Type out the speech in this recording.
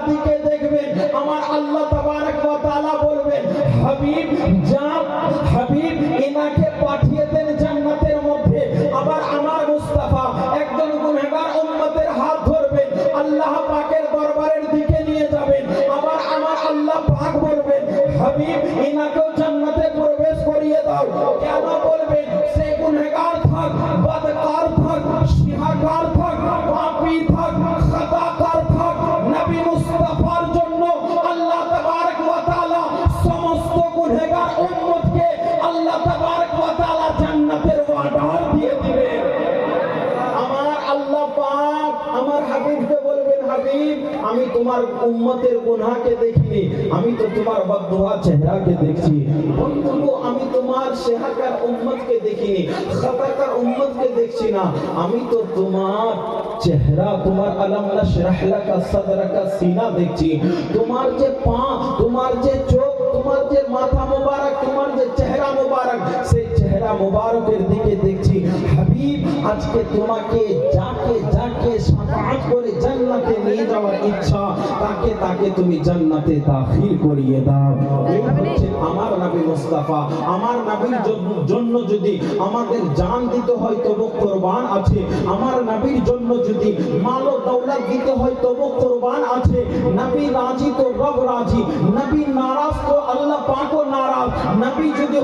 দিকে দেখবেন, আমার আল্লাহ তাবারক ওয়া তাআলা বলবেন, হাবিব যান, হাবিব ইনাকে পাঠিয়ে দেন জান্নাতের মধ্যে। আবার আমার মুস্তাফা একজন গুনাহগার উম্মতের হাত ধরবেন, আল্লাহ পাকের দরবারের দিকে নিয়ে যাবেন। আবার আমার আল্লাহ পাক বলবেন, হাবিব ইনাকেও জান্নাতে প্রবেশ করিয়ে দাও। কেন বলবেন? সে গুনাহগার থাক, বদকার থাক, শিহাকার থাক, পাপী থাক, খাতাকার থাক, নবী মুস্তাফার জন্য আল্লাহ তাবারক ওয়া তাআলা সমস্ত গুনাহগার উম্মতকে আল্লাহ তাবারক ওয়া তাআলা জান্নাতের ওয়াদা দিয়ে দিবেন। আমার আল্লাহ পাক আমার হাবিবকে বলবেন, হাবিব আমি তোমার উম্মতের গুনাহকে দেখিনি, আমি তো তোমার বদদুয়া চেহারাকে দেখছি। বন্ধু আমি তোমার শিহাকার উম্মতকে দেখিনি, খাতাকার উম্মতকে দেখছি না, আমি তো তোমার চেহারা, তোমার আলাম নাশরাহ লাকা সাদরাকা সিনা দেখছি। তোমার যে পা, তোমার যে চোখ, তোমার যে মাথা মোবারক, তোমার যে চেহারা মোবারক, সেই চেহারা মোবারকের দিকে দেখছি। হাবিব আজকে তোমাকে যাকে যাকে শাফাআত করে জান্নাতে নিয়ে যাওয়ার ইচ্ছা, তাকে তাকে তুমি জান্নাতে দাখিল করিয়ে দাও। এই হচ্ছে আমার নবী মুস্তাফা। আমার নবীর জন্য যদি আমাদের জান দিতে হয় তবু কুরবান আছে। আমার নবীর জন্য যদি মাল ও দৌলত দিতে হয় তবু কুরবান আছে। নবী রাজি তো রব রাজি, নবী নারাজ তো আল্লাহ পাকও নারাজ। নবী যদি